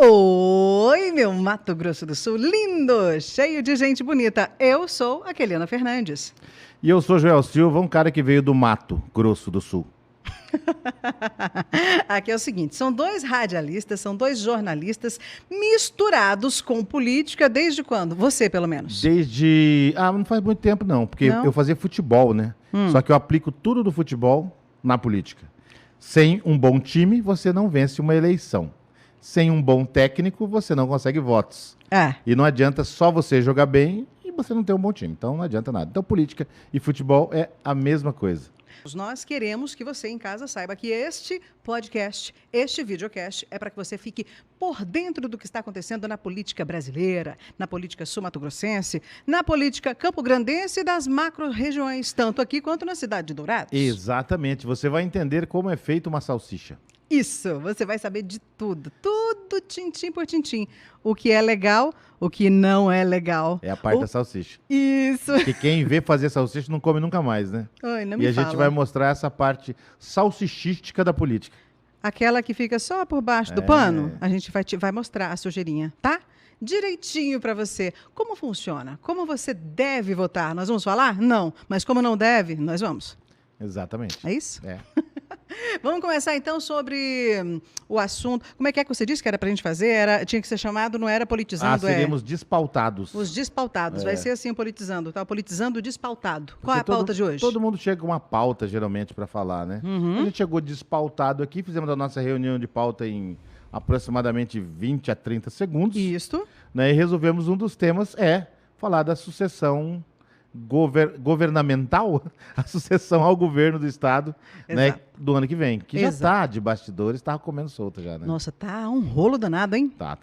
Oi, meu Mato Grosso do Sul, lindo, cheio de gente bonita. Eu sou a Keliana Fernandes. E eu sou Joel Silva, um cara que veio do Mato Grosso do Sul. Aqui é o seguinte, são dois radialistas, são dois jornalistas misturados com política desde quando? Você, pelo menos. Desde... não faz muito tempo não, porque Não? eu fazia futebol, né? Só que eu aplico tudo do futebol na política. Sem um bom time, você não vence uma eleição. Sem um bom técnico, você não consegue votos. E não adianta só você jogar bem e você não ter um bom time. Então não adianta nada. Então política e futebol é a mesma coisa. Nós queremos que você em casa saiba que este podcast, este videocast, é para que você fique por dentro do que está acontecendo na política brasileira, na política sul-mato-grossense, na política campo-grandense e das macro-regiões, tanto aqui quanto na cidade de Dourados. Exatamente. Você vai entender como é feita uma salsicha. Isso, você vai saber de tudo, tudo tintim por tintim. O que é legal, o que não é legal. É a parte da salsicha. Isso. Porque quem vê fazer salsicha não come nunca mais, né? Ai, não me E a fala. gente vai mostrar essa parte salsichística da política. Aquela que fica só por baixo do pano, a gente vai mostrar a sujeirinha, tá? Direitinho para você. Como funciona? Como você deve votar? Nós vamos falar? Não. Mas como não deve, nós vamos. Exatamente. É isso? É. Vamos começar então sobre o assunto. Como é que você disse que era para a gente fazer? Tinha que ser chamado, não era politizando, seríamos despautados. Os despautados. Vai ser assim, politizando, tá? Politizando despautado. Qual é a pauta de hoje? Todo mundo chega com uma pauta, geralmente, para falar, né? A gente chegou despautado aqui, fizemos a nossa reunião de pauta em aproximadamente 20 a 30 segundos. Isso. Né? E resolvemos um dos temas falar da sucessão governamental, a sucessão ao governo do Estado, né, do ano que vem. Que já está de bastidores, estava comendo solta já, né? Nossa, tá um rolo danado, hein? Tá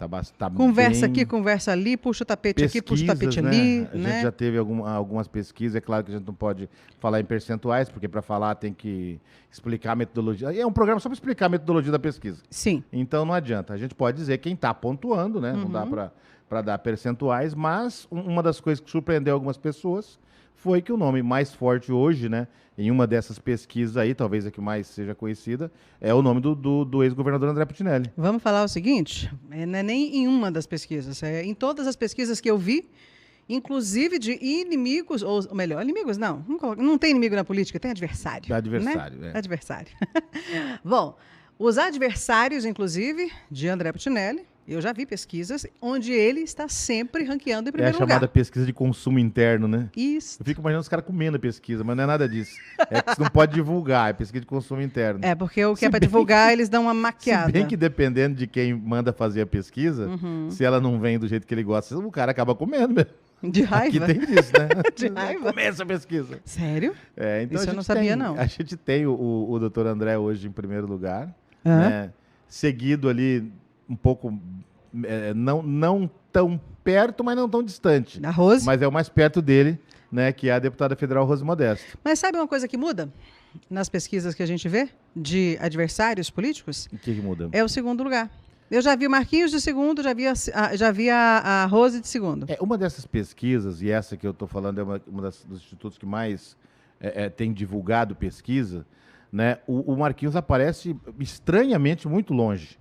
conversa bem... aqui, conversa ali, puxa o tapete aqui, puxa o tapete né? ali. A gente já teve algumas pesquisas, é claro que a gente não pode falar em percentuais, porque para falar tem que explicar a metodologia. É um programa só para explicar a metodologia da pesquisa. Sim. Então não adianta. A gente pode dizer quem está pontuando, né? Não dá para dar percentuais, mas uma das coisas que surpreendeu algumas pessoas foi que o nome mais forte hoje, né, em uma dessas pesquisas aí, talvez a que mais seja conhecida, é o nome do ex-governador André Putinelli. Vamos falar o seguinte, não é nem em uma das pesquisas, é em todas as pesquisas que eu vi, inclusive de inimigos, ou melhor, inimigos não tem inimigo na política, tem adversário. Adversário, né? Adversário. Bom, os adversários, inclusive, de André Putinelli, eu já vi pesquisas onde ele está sempre ranqueando em primeiro lugar. É a chamada pesquisa de consumo interno, né? Isso. Eu fico imaginando os caras comendo a pesquisa, mas não é nada disso. É que você não pode divulgar, é pesquisa de consumo interno. É, porque o que é para divulgar, eles dão uma maquiada. Se bem que dependendo de quem manda fazer a pesquisa, se ela não vem do jeito que ele gosta, o cara acaba comendo mesmo. De raiva? Aqui tem disso, né? De raiva? Começa a pesquisa. Sério? Então isso eu não sabia, não. A gente tem o doutor André hoje em primeiro lugar, né? Seguido ali um pouco, não tão perto, mas não tão distante. Da Rose? Mas é o mais perto dele, né? Que é a deputada federal Rose Modesto. Mas sabe uma coisa que muda nas pesquisas que a gente vê de adversários políticos? O que muda? É o segundo lugar. Eu já vi o Marquinhos de segundo, já vi a Rose de segundo. Uma dessas pesquisas, e essa que eu estou falando é uma dos institutos que mais tem divulgado pesquisa, né? O Marquinhos aparece estranhamente muito longe,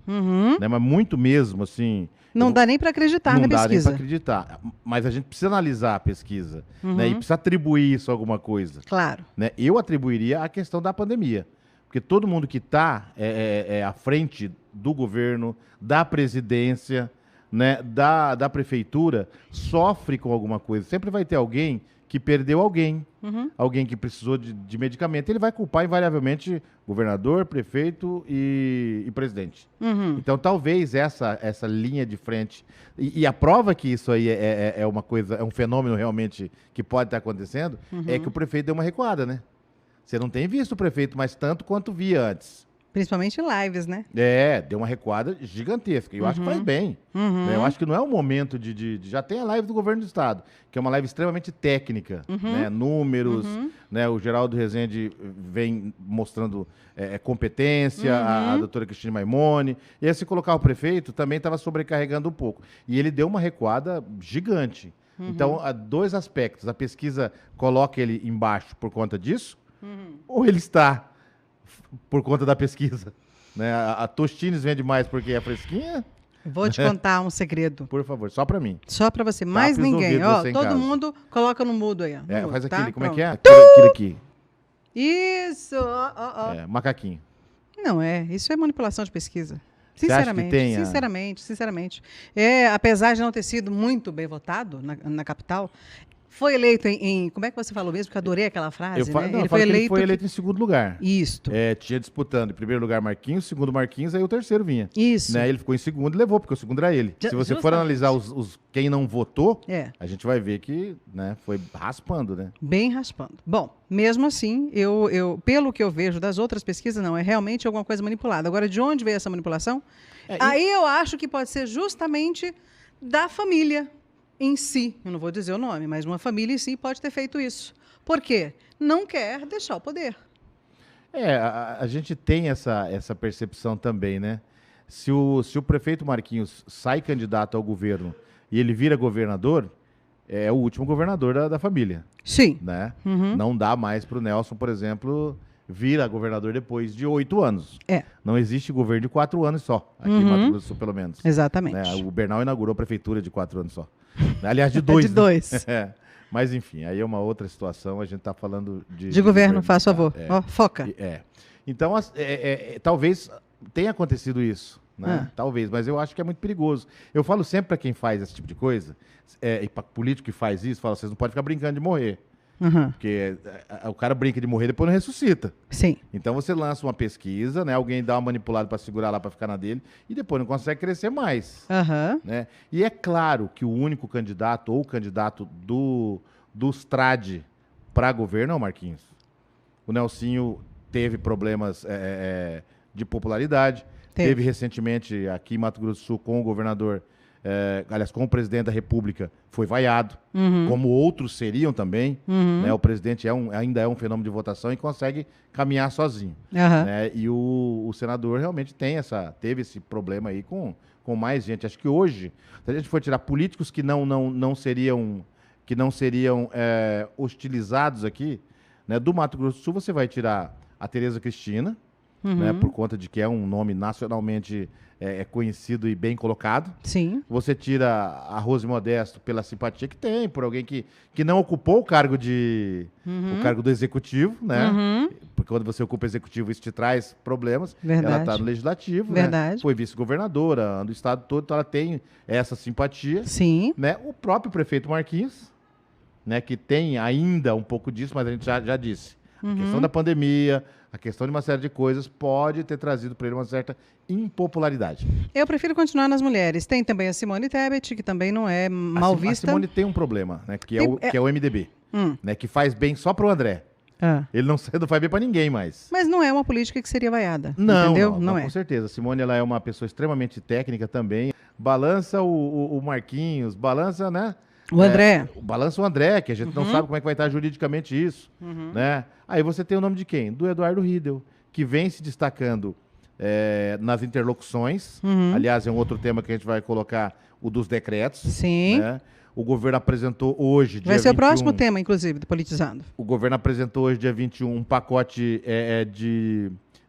né? Mas muito mesmo, assim... Não dá nem para acreditar na pesquisa. Não dá nem para acreditar, mas a gente precisa analisar a pesquisa, né? E precisa atribuir isso a alguma coisa. Claro. Né? Eu atribuiria a questão da pandemia, porque todo mundo que está à frente do governo, da presidência, né, da prefeitura, sofre com alguma coisa. Sempre vai ter alguém que perdeu alguém, alguém que precisou de medicamento. Ele vai culpar invariavelmente governador, prefeito e presidente. Então, talvez essa linha de frente... E a prova que isso aí é uma coisa, é um fenômeno realmente que pode estar acontecendo, é que o prefeito deu uma recuada, né? Você não tem visto o prefeito mais tanto quanto via antes. Principalmente em lives, né? Deu uma recuada gigantesca. E eu acho que faz bem. Né? Eu acho que não é o momento de... Já tem a live do governo do estado, que é uma live extremamente técnica. Né? Números, né? O Geraldo Rezende vem mostrando competência, a doutora Cristina Maimone. E aí, se colocar o prefeito, também estava sobrecarregando um pouco. E ele deu uma recuada gigante. Então, há dois aspectos. A pesquisa coloca ele embaixo por conta disso, ou ele está por conta da pesquisa. Né? A Tostines vende mais porque é fresquinha, Vou te contar um segredo. Por favor, só pra mim. Só pra você, mais Tape os ninguém. ouvidos, Ó, você em todo casa. mundo coloca no mudo aí. Ó, no mudo, Faz tá? aquele, como é que Pronto. é? Aquele aqui. Isso, ó. Macaquinho. Não é, isso é manipulação de pesquisa. Você acha que Sinceramente, tenha? sinceramente. Apesar de não ter sido muito bem votado na capital, foi eleito como é que você falou mesmo? Que eu adorei aquela frase, né? Ele foi eleito em segundo lugar. Isto. Tinha disputando em primeiro lugar Marquinhos, segundo Marquinhos, aí o terceiro vinha. Isso. Né? Ele ficou em segundo e levou, porque o segundo era ele. Se você for analisar quem não votou, a gente vai ver que, né, foi raspando, né? Bem raspando. Bom, mesmo assim, pelo que eu vejo das outras pesquisas, não, é realmente alguma coisa manipulada. Agora, de onde veio essa manipulação? Aí eu acho que pode ser justamente da família em si. Eu não vou dizer o nome, mas uma família em si pode ter feito isso. Por quê? Não quer deixar o poder. A gente tem essa percepção também, né? Se o prefeito Marquinhos sai candidato ao governo e ele vira governador, é o último governador da família. Sim. Né? Uhum. Não dá mais para o Nelson, por exemplo, vira governador depois de 8 anos. Não existe governo de 4 anos só, aqui em Mato Grosso do Sul, pelo menos. Exatamente. Né? O Bernal inaugurou a prefeitura de 4 anos só. Aliás, de 2. De 2. Né? Mas, enfim, aí é uma outra situação. A gente está falando de governo, faz favor. Foca. Então, talvez tenha acontecido isso. Né? Talvez, mas eu acho que é muito perigoso. Eu falo sempre para quem faz esse tipo de coisa, e para político que faz isso, fala, vocês não podem ficar brincando de morrer. Uhum. Porque o cara brinca de morrer e depois não ressuscita. Sim. Então você lança uma pesquisa, né? Alguém dá uma manipulada para segurar lá, para ficar na dele, e depois não consegue crescer mais. Uhum. Né? E é claro que o único candidato ou candidato dos trad para governo é o Marquinhos. O Nelsinho teve problemas de popularidade. Teve recentemente aqui em Mato Grosso do Sul com o governador, aliás, com o presidente da República, foi vaiado, como outros seriam também. Né? O presidente ainda é um fenômeno de votação e consegue caminhar sozinho. Né? E o senador realmente teve esse problema aí com mais gente. Acho que hoje, se a gente for tirar políticos que não seriam hostilizados aqui, né? Do Mato Grosso do Sul, você vai tirar a Tereza Cristina, né, por conta de que é um nome nacionalmente conhecido e bem colocado. Sim. Você tira a Rose Modesto pela simpatia que tem, por alguém que não ocupou o cargo o cargo do executivo, né? Porque quando você ocupa o executivo, isso te traz problemas. Verdade. Ela está no legislativo, Verdade. né? Foi vice-governadora do estado todo, então ela tem essa simpatia. Sim. Né? O próprio prefeito Marquinhos, né, que tem ainda um pouco disso, mas a gente já disse. A questão da pandemia, a questão de uma série de coisas pode ter trazido para ele uma certa impopularidade. Eu prefiro continuar nas mulheres. Tem também a Simone Tebet, que também não é mal vista. A Simone tem um problema, né, que é o MDB, né, que faz bem só para o André. Ele não faz bem para ninguém mais. Mas não é uma política que seria vaiada. Não, entendeu? Não é. Com certeza. A Simone ela é uma pessoa extremamente técnica também. Balança o Marquinhos, balança, né? O André. Balança o André, que a gente não sabe como é que vai estar juridicamente isso. Né? Aí você tem o nome de quem? Do Eduardo Riedel, que vem se destacando nas interlocuções. Aliás, é um outro tema que a gente vai colocar, o dos decretos. Sim. Né? O governo apresentou hoje, dia 21... Vai ser o próximo tema, inclusive, do Politizando. O governo apresentou hoje, dia 21, um pacote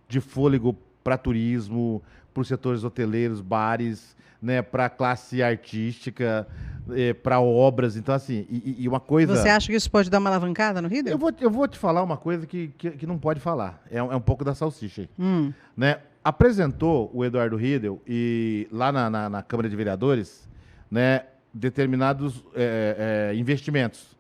de fôlego para turismo, para os setores hoteleiros, bares, né, para a classe artística, para obras. Então, assim, e uma coisa... Você acha que isso pode dar uma alavancada no Riedel? Eu vou te falar uma coisa que não pode falar. É um pouco da salsicha aí. Né? Apresentou o Eduardo Riedel e lá na Câmara de Vereadores, né, determinados investimentos.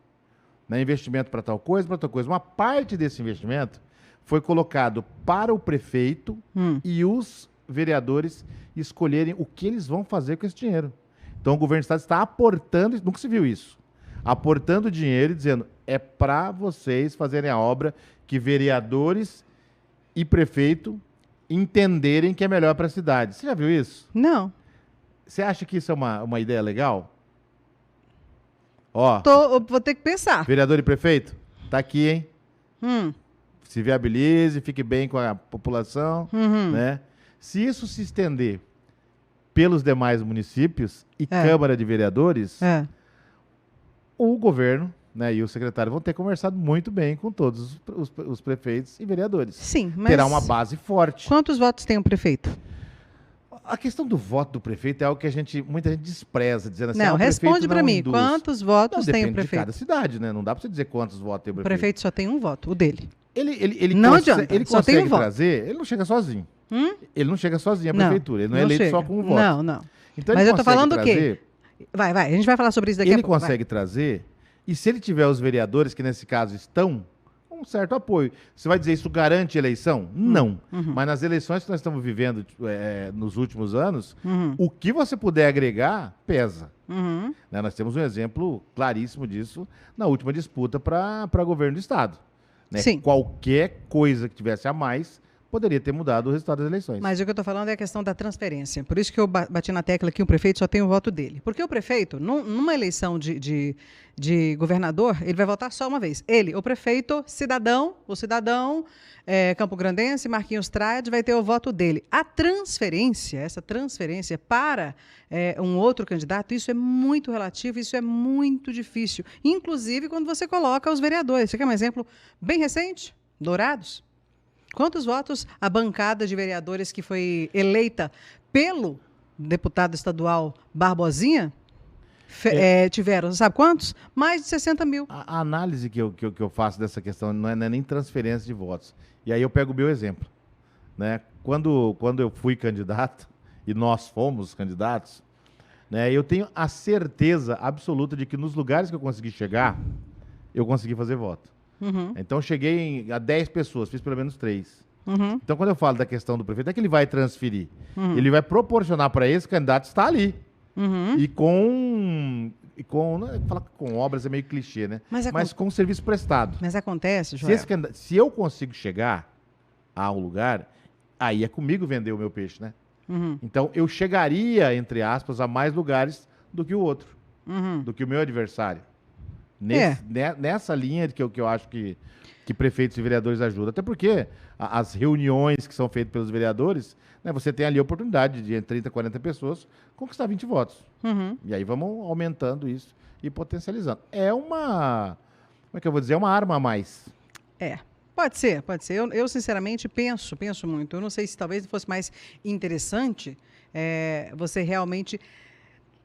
Né? Investimento para tal coisa, para tal coisa. Uma parte desse investimento foi colocado para o prefeito e os vereadores escolherem o que eles vão fazer com esse dinheiro. Então o governo do estado está aportando, nunca se viu isso, aportando dinheiro e dizendo, é para vocês fazerem a obra que vereadores e prefeito entenderem que é melhor para a cidade. Você já viu isso? Não. Você acha que isso é uma ideia legal? Ó, vou ter que pensar. vereador e prefeito, tá aqui, hein? Se viabilize, fique bem com a população, né? Se isso se estender pelos demais municípios e Câmara de Vereadores, o governo, né, e o secretário vão ter conversado muito bem com todos os prefeitos e vereadores. Sim, mas... Terá uma base forte. Quantos votos tem o prefeito? A questão do voto do prefeito é algo que muita gente despreza, dizendo assim, Não, o prefeito responde para não mim, induz. quantos votos tem o Depende de prefeito? cada cidade, né? Não dá para você dizer quantos votos tem o O prefeito. prefeito só tem um voto, o dele. Ele Não adianta, ele só tem consegue um voto. trazer, ele não chega sozinho. Ele não chega sozinho à Não, prefeitura, ele não é não eleito chega. só com um voto. Não. Então, Mas ele eu tô consegue falando o quê? trazer, Vai, a gente vai falar sobre isso daqui a ele pouco. consegue trazer, e se ele tiver os vereadores, que nesse caso estão, um certo apoio. Você vai dizer isso garante eleição? Não. Mas nas eleições que nós estamos vivendo nos últimos anos, o que você puder agregar, pesa. Né? Nós temos um exemplo claríssimo disso na última disputa para governo do Estado. Né? Sim. Qualquer coisa que tivesse a mais poderia ter mudado o resultado das eleições. Mas o que eu estou falando é a questão da transferência. Por isso que eu bati na tecla que o prefeito só tem o voto dele. Porque o prefeito, numa eleição de governador, ele vai votar só uma vez. Ele, o prefeito, o cidadão campograndense, Marquinhos Trade, vai ter o voto dele. Essa transferência para um outro candidato, isso é muito relativo, isso é muito difícil. Inclusive quando você coloca os vereadores. Você quer um exemplo bem recente? Dourados. Quantos votos a bancada de vereadores que foi eleita pelo deputado estadual Barbosinha tiveram? Sabe quantos? Mais de 60 mil. A análise que eu faço dessa questão não é nem transferência de votos. E aí eu pego o meu exemplo. Né? Quando eu fui candidato, e nós fomos candidatos, né, eu tenho a certeza absoluta de que nos lugares que eu consegui chegar, eu consegui fazer voto. Então, eu cheguei a 10 pessoas, fiz pelo menos 3. Então, quando eu falo da questão do prefeito, é que ele vai transferir. Ele vai proporcionar para esse candidato estar ali. E falar com obras é meio clichê, né? Mas com serviço prestado. Mas acontece, Joel. Se eu consigo chegar a um lugar, aí é comigo vender o meu peixe, né? Então, eu chegaria, entre aspas, a mais lugares do que o outro, do que o meu adversário. Nessa linha que eu acho que prefeitos e vereadores ajudam. Até porque as reuniões que são feitas pelos vereadores, né, você tem ali a oportunidade de, entre 30 e 40 pessoas, conquistar 20 votos. E aí vamos aumentando isso e potencializando. Como é que eu vou dizer? É uma arma a mais. Pode ser. Eu sinceramente, penso muito. Eu não sei se talvez fosse mais interessante você realmente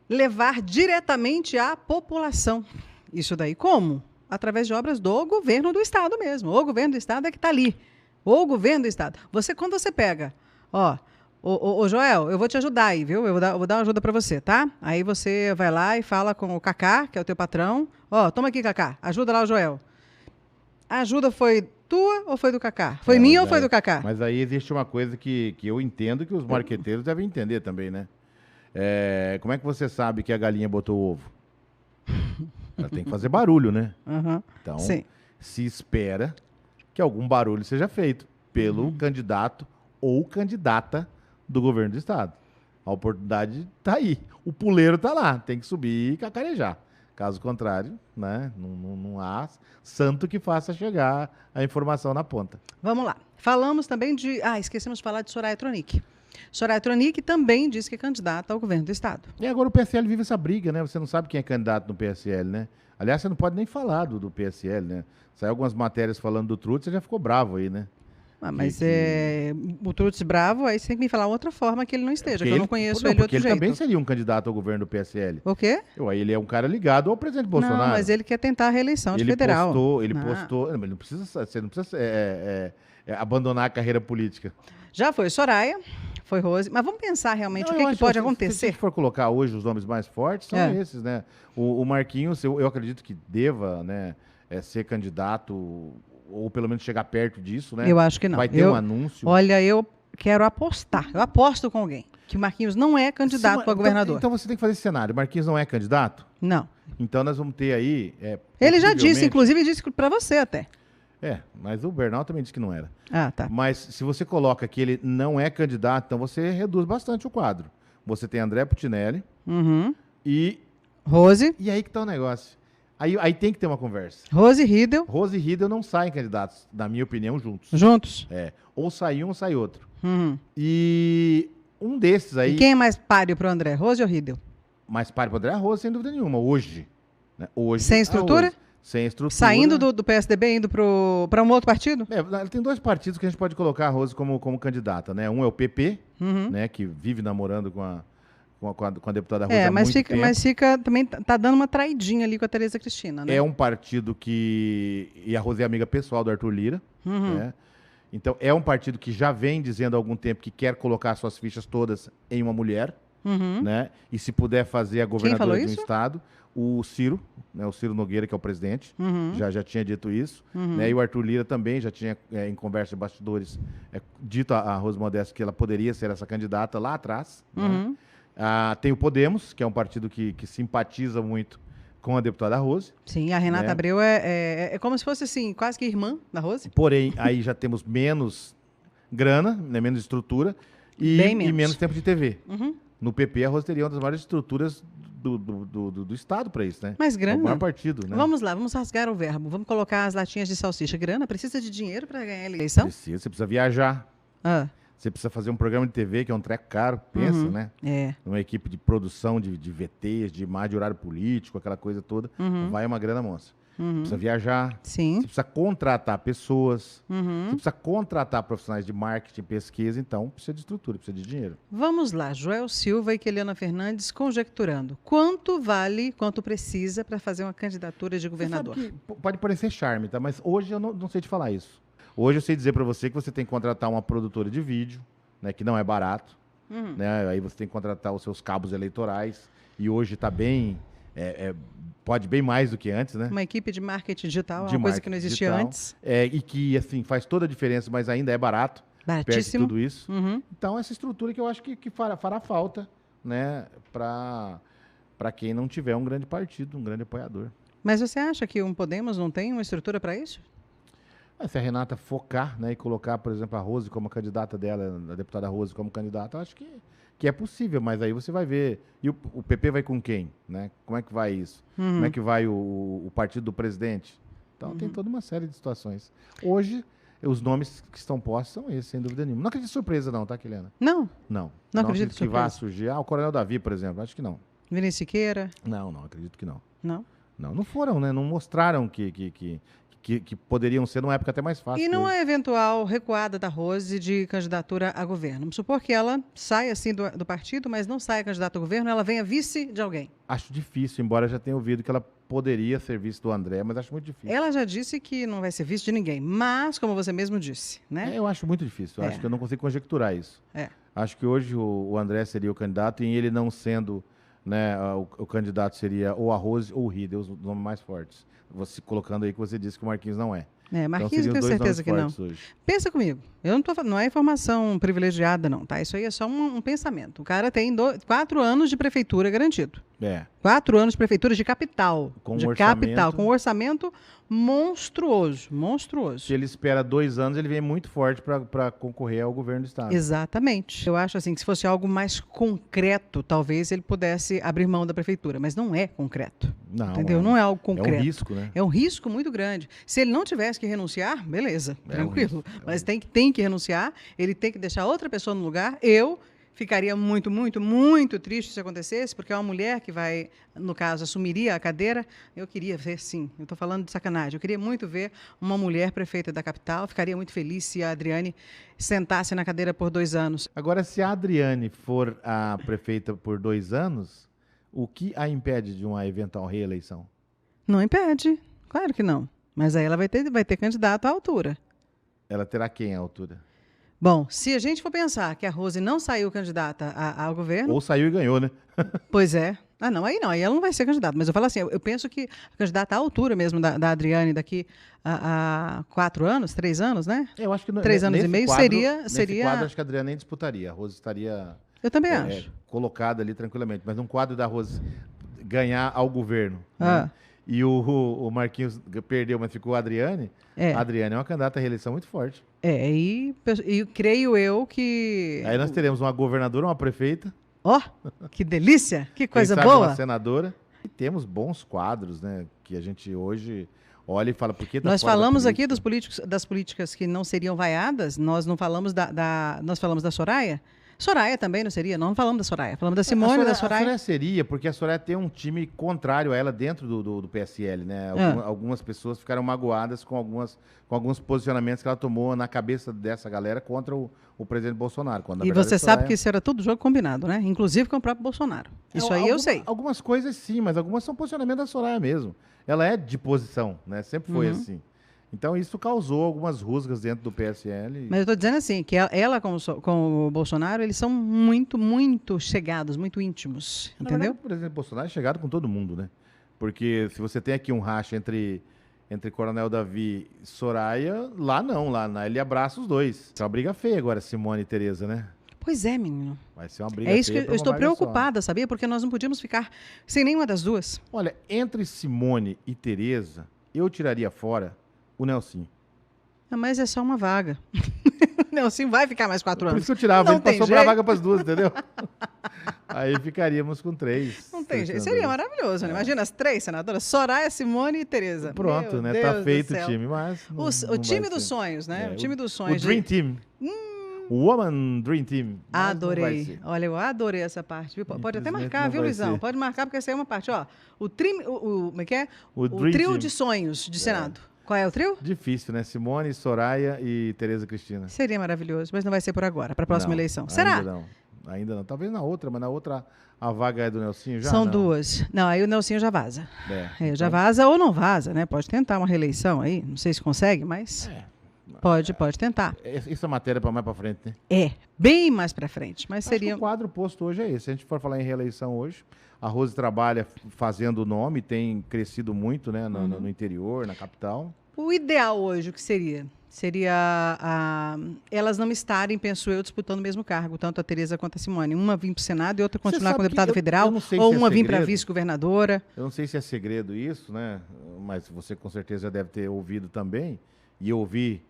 levar diretamente à população. Isso daí como? Através de obras do governo do Estado mesmo. O governo do Estado é que está ali. O governo do Estado. Quando você pega, ô Joel, eu vou te ajudar aí, viu? Eu vou dar uma ajuda para você, tá? Aí você vai lá e fala com o Cacá, que é o teu patrão. Toma aqui, Cacá, ajuda lá o Joel. A ajuda foi tua ou foi do Cacá? Foi minha ou foi do Cacá? Mas aí existe uma coisa que eu entendo que os marqueteiros devem entender também, né? Como é que você sabe que a galinha botou o ovo? Ela tem que fazer barulho, né? Então, sim, se espera que algum barulho seja feito pelo candidato ou candidata do governo do Estado. A oportunidade está aí. O puleiro está lá, tem que subir e cacarejar. Caso contrário, né, não há santo que faça chegar a informação na ponta. Vamos lá. Falamos também esquecemos de falar de Soraya Tronic. Soraya Tronic também disse que é candidata ao governo do Estado. E agora o PSL vive essa briga, né? Você não sabe quem é candidato no PSL, né? Aliás, você não pode nem falar do PSL, né? Saiu algumas matérias falando do Trutz, você já ficou bravo aí, né? Mas o Trutz bravo, aí você tem que me falar outra forma que ele não esteja, que eu não conheço ele de outro jeito. Porque ele também jeito. seria um candidato ao governo do PSL. O quê? Ele é um cara ligado ao presidente Bolsonaro. Não, mas ele quer tentar a reeleição de federal. Ele postou... Você não precisa abandonar a carreira política. Já foi Soraya, foi Rose, mas vamos pensar realmente o que pode acontecer. Se for colocar hoje os nomes mais fortes, são esses, né? O Marquinhos, eu acredito que deva, né, ser candidato, ou pelo menos chegar perto disso, né? Eu acho que não. Vai ter um anúncio. Olha, eu quero apostar. Eu aposto com alguém que o Marquinhos não é candidato a governador. Então você tem que fazer esse cenário. Marquinhos não é candidato? Não. Então nós vamos ter aí... Ele já disse, inclusive disse para você até. Mas o Bernal também disse que não era. Tá. Mas se você coloca que ele não é candidato, então você reduz bastante o quadro. Você tem André Putinelli e... Rose. E aí que tá o negócio. Aí tem que ter uma conversa. Rose Riedel. Rose e Riedel não saem candidatos, na minha opinião, juntos. Juntos? Ou sai um ou sai outro. E um desses aí... E quem é mais páreo pro André, Rose ou Riedel? Mais páreo pro André, a Rose, sem dúvida nenhuma, hoje. Né? Hoje sem estrutura? sem estrutura. Saindo do PSDB, indo para um outro partido? Tem dois partidos que a gente pode colocar a Rose como candidata, né? Um é o PP, né, que vive namorando com a deputada Rose há muito tempo. Mas também tá dando uma traidinha ali com a Tereza Cristina, né? É um partido que... E a Rose é amiga pessoal do Arthur Lira, né? Então, é um partido que já vem dizendo há algum tempo que quer colocar suas fichas todas em uma mulher, né? E se puder fazer a governadora de um estado, o Ciro, né? O Ciro Nogueira, que é o presidente, já tinha dito isso, né? E o Arthur Lira também já tinha, em conversa de bastidores, dito a Rose Modesto que ela poderia ser essa candidata lá atrás, né? Tem o Podemos, que é um partido que simpatiza muito com a deputada Rose. Sim, a Renata Abreu é como se fosse assim, quase que irmã da Rose. Porém, aí já temos menos grana, né, menos estrutura e menos tempo de TV. No PP, a Rose teria uma das maiores estruturas do Estado para isso, né? Mas grana? É o maior partido, né? Vamos lá, vamos rasgar o verbo. Vamos colocar as latinhas de salsicha. Grana? Precisa de dinheiro para ganhar a eleição? Você precisa viajar. Você precisa fazer um programa de TV, que é um treco caro, pensa, né? Uma equipe de produção de VTs, de imagem de horário político, aquela coisa toda. Vai uma grana monstra. Precisa viajar. Sim. Você precisa contratar pessoas. Você precisa contratar profissionais de marketing, pesquisa. Então, precisa de estrutura, precisa de dinheiro. Vamos lá. Joel Silva e Keliana Fernandes conjecturando. Quanto vale, quanto precisa para fazer uma candidatura de governador? Você sabe que pode parecer charme, tá? Mas hoje eu não sei te falar isso. Hoje eu sei dizer para você que você tem que contratar uma produtora de vídeo, né, que não é barato. Né? Aí você tem que contratar os seus cabos eleitorais. E hoje está bem... pode bem mais do que antes, né? Uma equipe de marketing digital, uma coisa que não existia antes. E que, assim, faz toda a diferença, mas ainda é barato. Baratíssimo. Tudo isso. Então, essa estrutura que eu acho que fará falta, né, para quem não tiver um grande partido, um grande apoiador. Mas você acha que o Podemos não tem uma estrutura para isso? Se a Renata focar, né, e colocar, por exemplo, a Rose como candidata dela, a deputada Rose como candidata, eu acho que é possível, mas aí você vai ver. E o PP vai com quem? Né? Como é que vai isso? Como é que vai o partido do presidente? Então tem toda uma série de situações. Hoje, os nomes que estão postos são esses, sem dúvida nenhuma. Não acredito em surpresa, não, tá, Keliana? Não. Não Acredito que vá surgir. O Coronel Davi, por exemplo, acho que não. Vinícius Siqueira? Não, acredito que não. Não? Não foram, né? Não mostraram que poderiam ser numa época até mais fácil. E numa eventual recuada da Rose de candidatura a governo? Vamos supor que ela saia assim do partido, mas não saia candidata a governo, ela venha vice de alguém. Acho difícil, embora eu já tenha ouvido que ela poderia ser vice do André, mas acho muito difícil. Ela já disse que não vai ser vice de ninguém, mas, como você mesmo disse, né? Eu acho muito difícil, acho que eu não consigo conjecturar isso. Acho que hoje o André seria o candidato e ele não sendo, né, o candidato seria ou a Rose ou o Rida, os nomes mais fortes. Você colocando aí que você disse que o Marquinhos não é. Marquinhos, eu tenho certeza que não. Hoje. Pensa comigo. Eu não tô falando, não é informação privilegiada, não, tá? Isso aí é só um pensamento. O cara tem 4 anos de prefeitura garantido. 4 anos de prefeitura de capital. Com um orçamento monstruoso. Se ele espera 2 anos, ele vem muito forte para concorrer ao governo do estado. Exatamente. Eu acho assim que se fosse algo mais concreto, talvez ele pudesse abrir mão da prefeitura, mas não é concreto. Não, entendeu? Não é algo concreto. É um risco, né? É um risco muito grande. Se ele não tivesse que renunciar, beleza, tranquilo. Mas tem que renunciar, ele tem que deixar outra pessoa no lugar. Eu ficaria muito, muito, muito triste se acontecesse, porque é uma mulher que vai, no caso, assumiria a cadeira. Eu queria ver, sim, eu estou falando de sacanagem, eu queria muito ver uma mulher prefeita da capital, ficaria muito feliz se a Adriane sentasse na cadeira por 2 anos. Agora, se a Adriane for a prefeita por 2 anos, o que a impede de uma eventual reeleição? Não impede, claro que não. Mas aí ela vai ter candidato à altura. Ela terá quem à altura? Bom, se a gente for pensar que a Rose não saiu candidata ao governo... Ou saiu e ganhou, né? Pois é. Aí ela não vai ser candidata. Mas eu falo assim, eu penso que a candidata à altura mesmo da Adriane daqui a 4 anos, 3 anos, né? Eu acho que 3 anos e meio seria... Nesse quadro, acho que a Adriane nem disputaria. A Rose estaria... Eu também acho. Colocada ali tranquilamente. Mas num quadro da Rose ganhar ao governo, né? E o Marquinhos perdeu, mas ficou a Adriane. A Adriane é uma candidata à reeleição muito forte. E creio eu que... Aí nós teremos uma governadora, uma prefeita. Que delícia! Que coisa quem sabe boa! Uma senadora. E temos bons quadros, né? Que a gente hoje olha e fala, por que nós falamos aqui das políticas que não seriam vaiadas, nós não falamos nós falamos da Soraya. Soraya também não seria? Não falamos da Soraya. Falamos da Simone, da A Soraya. Soraya seria, porque a Soraya tem um time contrário a ela dentro do PSL, né? Algumas pessoas ficaram magoadas com alguns posicionamentos que ela tomou na cabeça dessa galera contra o presidente Bolsonaro. Quando, na E verdade, você a sabe Soraya... que isso era tudo jogo combinado, né? Inclusive com o próprio Bolsonaro. Isso aí eu sei. Algumas coisas sim, mas algumas são posicionamento da Soraya mesmo. Ela é de posição, né? Sempre foi assim. Então isso causou algumas rusgas dentro do PSL. Mas eu estou dizendo assim, que ela com o Bolsonaro, eles são muito, muito chegados, muito íntimos, entendeu? Verdade, o presidente Bolsonaro é chegado com todo mundo, né? Porque se você tem aqui um racha entre Coronel Davi e Soraya, lá não, ele abraça os dois. É uma briga feia agora, Simone e Tereza, né? Pois é, menino. Vai ser uma briga É isso feia que pra eu uma estou vaga só. preocupada, sabia? Porque nós não podíamos ficar sem nenhuma das duas. Olha, entre Simone e Tereza, eu tiraria fora o Nelsinho. Ah, mas é só uma vaga. Não, sim, vai ficar mais 4 Por anos. isso que eu tirava, Não ele passou tem pra jeito. vaga pras duas, entendeu? Aí ficaríamos com 3. Não tem jeito. Seria maravilhoso, né? Imagina as 3 senadoras, Soraya, Simone e Tereza. Pronto, Meu né? Deus Tá do feito o céu. time, mas... não O time vai dos ser. sonhos, né? É, O time dos O sonhos. Dream Team. O Woman Dream Team. mas não vai Adorei. ser. Olha, eu adorei essa parte. Viu? Pode até Infelizmente marcar, não viu, vai Luizão? ser. Pode marcar, porque essa aí é uma parte. Ó, como é que é? O Dream trio Team. de sonhos de Senado. Qual é o trio? Difícil, né? Simone, Soraya e Tereza Cristina. Seria maravilhoso, mas não vai ser por agora, para a próxima Não, eleição. Será? Ainda não. Ainda não. Talvez na outra, mas na outra a vaga é do Nelsinho já São não. 2. Não, aí o Nelsinho já vaza. É, Já então, vaza ou não vaza, né? Pode tentar uma reeleição aí. Não sei se consegue, mas pode tentar. Essa matéria para mais para frente, né? É, bem mais para frente, mas Acho que seria... o quadro posto hoje é esse. Se a gente for falar em reeleição hoje, a Rose trabalha fazendo o nome, tem crescido muito, né? No interior, na capital. O ideal hoje, o que seria? Seria elas não estarem, penso eu, disputando o mesmo cargo, tanto a Tereza quanto a Simone. Uma vir para o Senado e outra continuar sabe como que deputada eu federal, não sei ou se é uma vir para segredo. vice-governadora. Eu não sei se é segredo isso, né? Mas você com certeza já deve ter ouvido também. E eu ouvi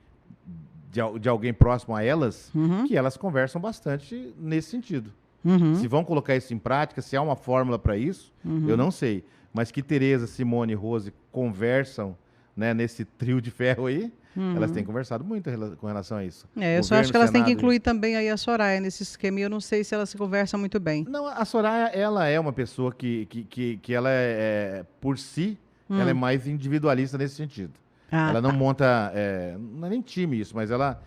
de alguém próximo a elas, que elas conversam bastante nesse sentido. Se vão colocar isso em prática, se há uma fórmula para isso, eu não sei. Mas que Tereza, Simone e Rose conversam, né, nesse trio de ferro aí, elas têm conversado muito com relação a isso. Eu só Governo, acho que elas têm que Senado. incluir também aí a Soraya nesse esquema, e eu não sei se elas se conversam muito bem. Não, a Soraya, ela é uma pessoa que ela por si, ela é mais individualista nesse sentido. Ela não monta, não é nem time isso, mas ela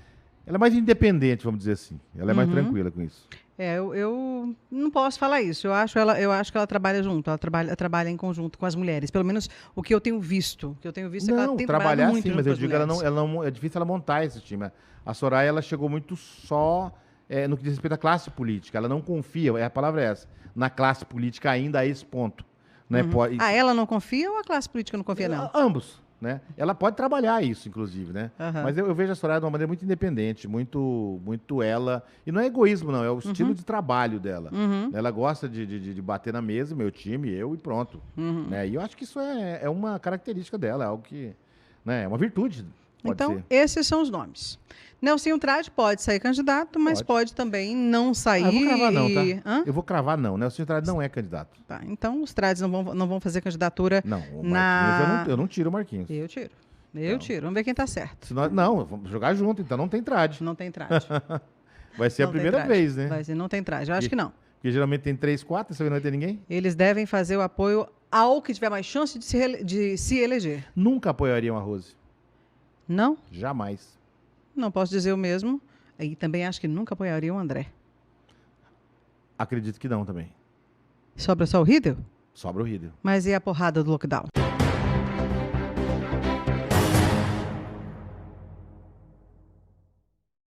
é mais independente, vamos dizer assim. Ela é mais tranquila com isso. Eu não posso falar isso. Eu acho que ela trabalha junto, ela trabalha em conjunto com as mulheres. Pelo menos o que eu tenho visto. O que eu tenho visto é que ela tem trabalhado trabalhar muito sim, junto mas com eu as digo, mulheres. é difícil ela montar esse time. A Soraya, ela chegou muito só no que diz respeito à classe política. Ela não confia, a palavra é essa, na classe política ainda a esse ponto. Né? Ela não confia ou a classe política não confia, não? Ambos. Né? Ela pode trabalhar isso, inclusive, né? Aham. Mas eu vejo a Soraya de uma maneira muito independente, muito ela. E não é egoísmo, não, é o estilo de trabalho dela. Ela gosta de bater na mesa, meu time, eu e pronto. Né? E eu acho que isso é uma característica dela, é algo que, né, é uma virtude. Pode Então, ser. esses são os nomes. Nelsinho Trade pode sair candidato, mas pode também não sair. Eu vou cravar não, tá? Hã? Eu vou cravar não, né? O Nelsinho Trade não é candidato. Tá, então os Trades não vão fazer candidatura. Não, o na... Marquinhos, eu não tiro o Marquinhos. Eu tiro. Eu tiro. Vamos ver quem tá certo. Não, vamos jogar junto, então não tem Trade. Não tem Trade. Vai ser a Não tem primeira traje. vez, né? Vai ser, não tem Trade. Eu acho que não. Porque geralmente tem 3, 4, você não vai ter ninguém. Eles devem fazer o apoio ao que tiver mais chance de se eleger. Nunca apoiariam a Rose. Não? Jamais. Não posso dizer o mesmo. E também acho que nunca apoiaria o André. Acredito que não também. Sobra só o Riedel? Sobra o Riedel. Mas e a porrada do lockdown?